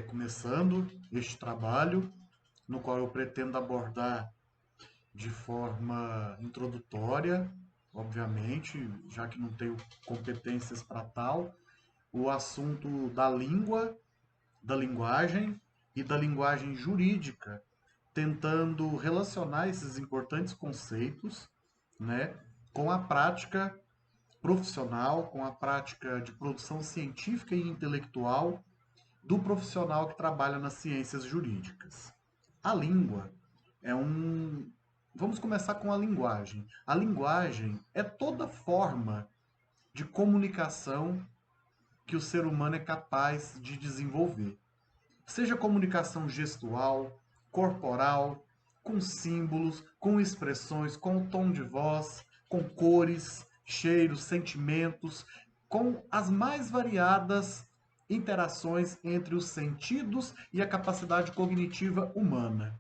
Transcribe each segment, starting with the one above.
começando este trabalho, no qual eu pretendo abordar de forma introdutória, obviamente, já que não tenho competências para tal, o assunto da língua, da linguagem e da linguagem jurídica, tentando relacionar esses importantes conceitos, né, com a prática profissional, com a prática de produção científica e intelectual do profissional que trabalha nas ciências jurídicas. A língua é um. Vamos começar com a linguagem. A linguagem é toda forma de comunicação que o ser humano é capaz de desenvolver. Seja comunicação gestual, corporal, com símbolos, com expressões, com tom de voz, com cores, cheiros, sentimentos, com as mais variadas interações entre os sentidos e a capacidade cognitiva humana.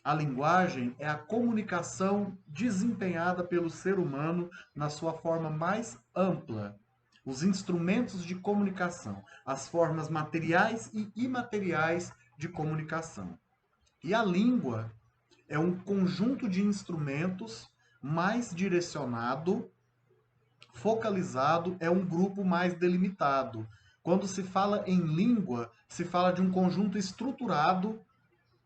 A linguagem é a comunicação desempenhada pelo ser humano na sua forma mais ampla. Os instrumentos de comunicação, as formas materiais e imateriais de comunicação. E a língua é um conjunto de instrumentos mais direcionado, focalizado, é um grupo mais delimitado. Quando se fala em língua, se fala de um conjunto estruturado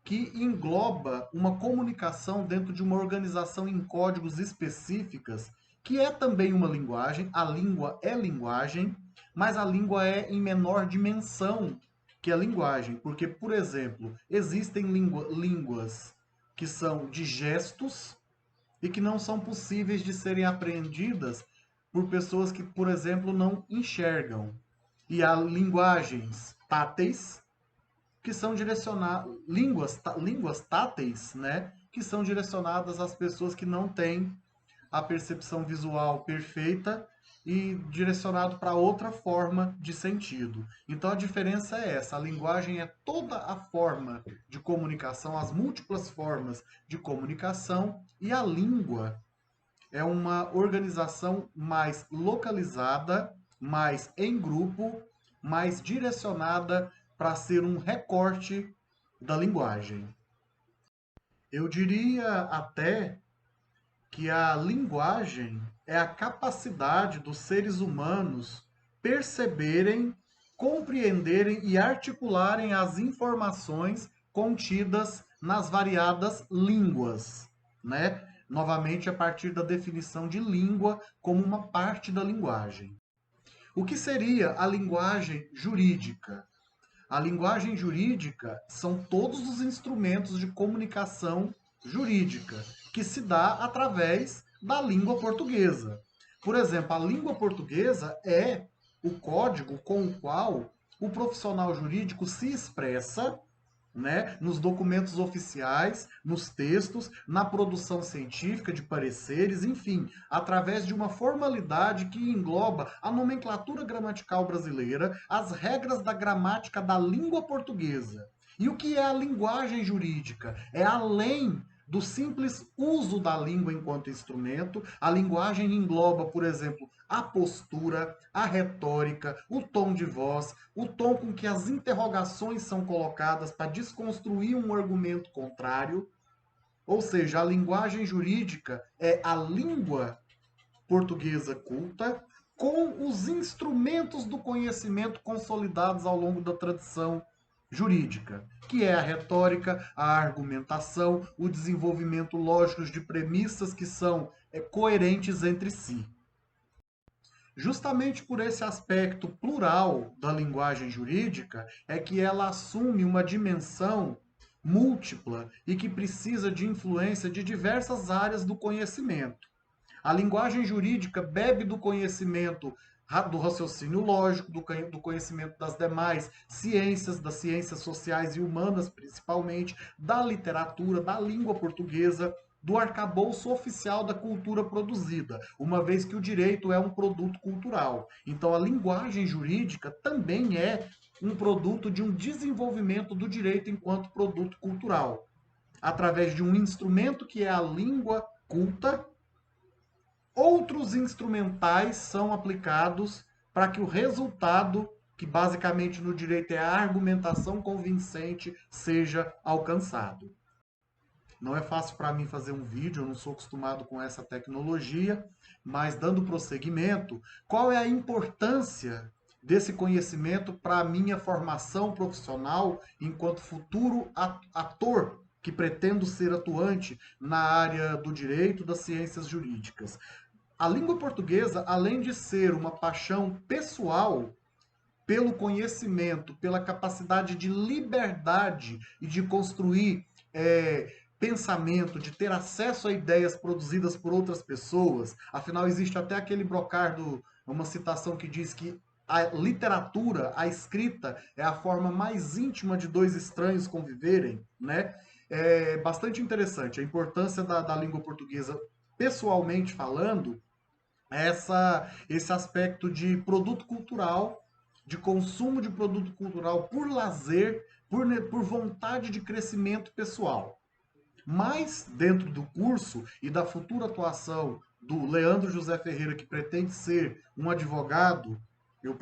que engloba uma comunicação dentro de uma organização em códigos específicas, que é também uma linguagem. A língua é linguagem, mas a língua é em menor dimensão que a linguagem, porque, por exemplo, existem línguas que são de gestos e que não são possíveis de serem apreendidas por pessoas que, por exemplo, não enxergam. E há linguagens táteis que são direcionadas, línguas táteis, né, que são direcionadas às pessoas que não têm a percepção visual perfeita e direcionado para outra forma de sentido. Então a diferença é essa, a linguagem é toda a forma de comunicação, as múltiplas formas de comunicação, e a língua é uma organização mais localizada, mais em grupo, mais direcionada para ser um recorte da linguagem. Eu diria até que a linguagem é a capacidade dos seres humanos perceberem, compreenderem e articularem as informações contidas nas variadas línguas, né? Novamente, a partir da definição de língua como uma parte da linguagem. O que seria a linguagem jurídica? A linguagem jurídica são todos os instrumentos de comunicação jurídica que se dá através da língua portuguesa. Por exemplo, a língua portuguesa é o código com o qual o profissional jurídico se expressa, né, nos documentos oficiais, nos textos, na produção científica de pareceres, enfim, através de uma formalidade que engloba a nomenclatura gramatical brasileira, as regras da gramática da língua portuguesa. E o que é a linguagem jurídica? É além do simples uso da língua enquanto instrumento. A linguagem engloba, por exemplo, a postura, a retórica, o tom de voz, o tom com que as interrogações são colocadas para desconstruir um argumento contrário. Ou seja, a linguagem jurídica é a língua portuguesa culta com os instrumentos do conhecimento consolidados ao longo da tradição jurídica, que é a retórica, a argumentação, o desenvolvimento lógico de premissas que são coerentes entre si. Justamente por esse aspecto plural da linguagem jurídica é que ela assume uma dimensão múltipla e que precisa de influência de diversas áreas do conhecimento. A linguagem jurídica bebe do conhecimento do raciocínio lógico, do conhecimento das demais ciências, das ciências sociais e humanas, principalmente, da literatura, da língua portuguesa, do arcabouço oficial da cultura produzida, uma vez que o direito é um produto cultural. Então, a linguagem jurídica também é um produto de um desenvolvimento do direito enquanto produto cultural, através de um instrumento que é a língua culta. Outros instrumentais são aplicados para que o resultado que basicamente no direito é a argumentação convincente, seja alcançado. Não é fácil para mim fazer um vídeo, eu não sou acostumado com essa tecnologia, mas dando prosseguimento, qual é a importância desse conhecimento para a minha formação profissional enquanto futuro ator que pretendo ser atuante na área do direito, das ciências jurídicas? A língua portuguesa, além de ser uma paixão pessoal, pelo conhecimento, pela capacidade de liberdade e de construir pensamento, de ter acesso a ideias produzidas por outras pessoas. Afinal, existe até aquele brocardo, uma citação que diz que a literatura, a escrita, é a forma mais íntima de dois estranhos conviverem, né? É bastante interessante a importância da língua portuguesa, pessoalmente falando, esse aspecto de produto cultural, de consumo de produto cultural por lazer, por vontade de crescimento pessoal. Mas, dentro do curso e da futura atuação do Leandro José Ferreira, que pretende ser um advogado, eu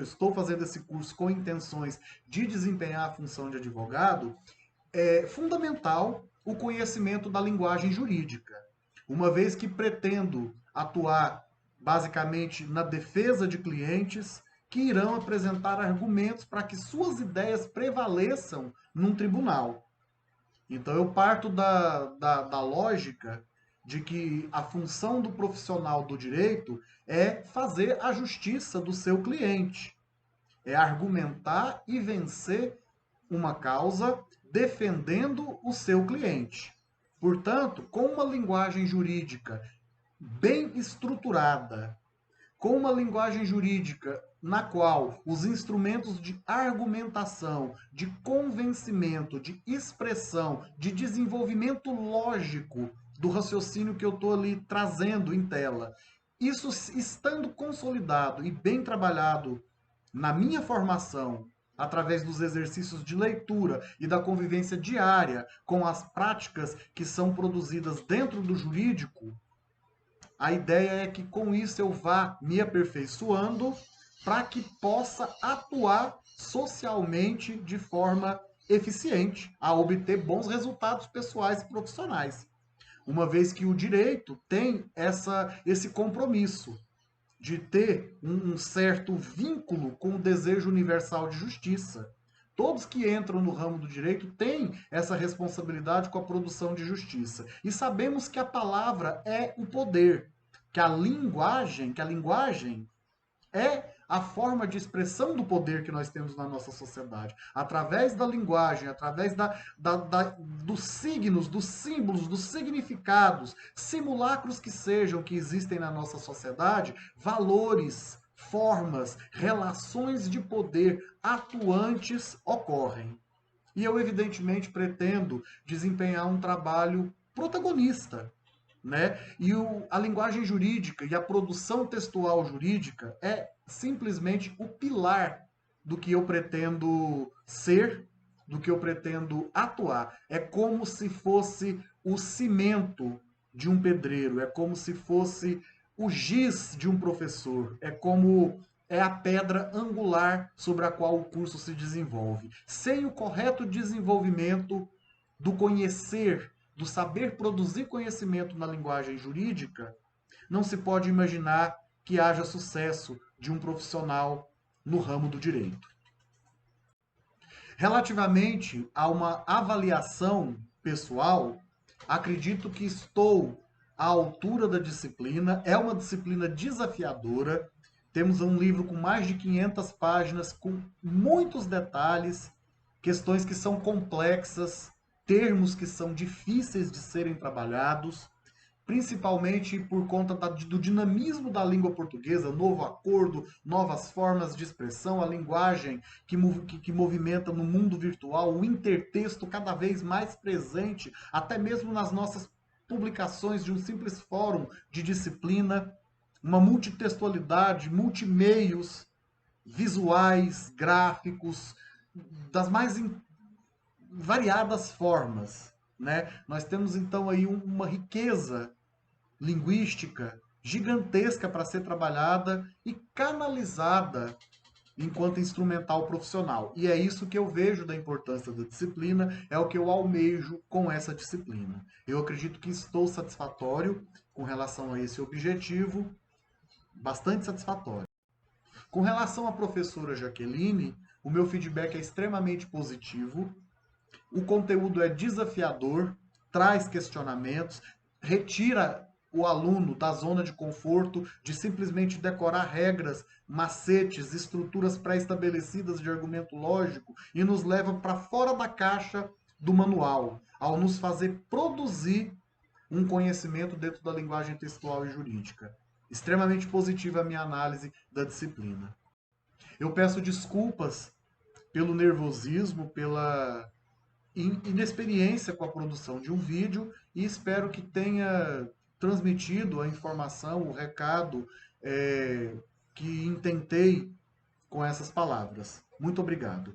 estou fazendo esse curso com intenções de desempenhar a função de advogado, é fundamental o conhecimento da linguagem jurídica, uma vez que pretendo atuar basicamente na defesa de clientes que irão apresentar argumentos para que suas ideias prevaleçam num tribunal. Então eu parto da lógica de que a função do profissional do direito é fazer a justiça do seu cliente, é argumentar e vencer uma causa defendendo o seu cliente. Portanto, com uma linguagem jurídica bem estruturada, com uma linguagem jurídica na qual os instrumentos de argumentação, de convencimento, de expressão, de desenvolvimento lógico do raciocínio que eu estou ali trazendo em tela, isso estando consolidado e bem trabalhado na minha formação, através dos exercícios de leitura e da convivência diária com as práticas que são produzidas dentro do jurídico, a ideia é que com isso eu vá me aperfeiçoando para que possa atuar socialmente de forma eficiente, a obter bons resultados pessoais e profissionais. Uma vez que o direito tem esse compromisso de ter um certo vínculo com o desejo universal de justiça. Todos que entram no ramo do direito têm essa responsabilidade com a produção de justiça. E sabemos que a palavra é o poder, que a linguagem é a forma de expressão do poder que nós temos na nossa sociedade. Através da linguagem, através dos signos, dos símbolos, dos significados, simulacros que sejam que existem na nossa sociedade, valores, formas, relações de poder atuantes ocorrem. E eu, evidentemente, pretendo desempenhar um trabalho protagonista, né? E a linguagem jurídica e a produção textual jurídica é simplesmente o pilar do que eu pretendo ser, do que eu pretendo atuar. É como se fosse o cimento de um pedreiro, é como se fosse o giz de um professor, é a pedra angular sobre a qual o curso se desenvolve. Sem o correto desenvolvimento do conhecer, do saber produzir conhecimento na linguagem jurídica, não se pode imaginar que haja sucesso de um profissional no ramo do direito. Relativamente a uma avaliação pessoal, acredito que estou à altura da disciplina. É uma disciplina desafiadora. Temos um livro com mais de 500 páginas, com muitos detalhes, questões que são complexas, termos que são difíceis de serem trabalhados, principalmente por conta do dinamismo da língua portuguesa, novo acordo, novas formas de expressão, a linguagem que movimenta no mundo virtual, o intertexto cada vez mais presente, até mesmo nas nossas publicações de um simples fórum de disciplina, uma multitextualidade, multimeios, visuais, gráficos, das mais variadas formas, né? Nós temos então aí uma riqueza linguística gigantesca para ser trabalhada e canalizada enquanto instrumental profissional. E é isso que eu vejo da importância da disciplina, é o que eu almejo com essa disciplina. Eu acredito que estou satisfatório com relação a esse objetivo, bastante satisfatório. Com relação à professora Jaqueline, o meu feedback é extremamente positivo. O conteúdo é desafiador, traz questionamentos, retira o aluno da zona de conforto, de simplesmente decorar regras, macetes, estruturas pré-estabelecidas de argumento lógico e nos leva para fora da caixa do manual, ao nos fazer produzir um conhecimento dentro da linguagem textual e jurídica. Extremamente positiva a minha análise da disciplina. Eu peço desculpas pelo nervosismo, pela inexperiência com a produção de um vídeo e espero que tenha transmitido a informação, o recado que intentei com essas palavras. Muito obrigado.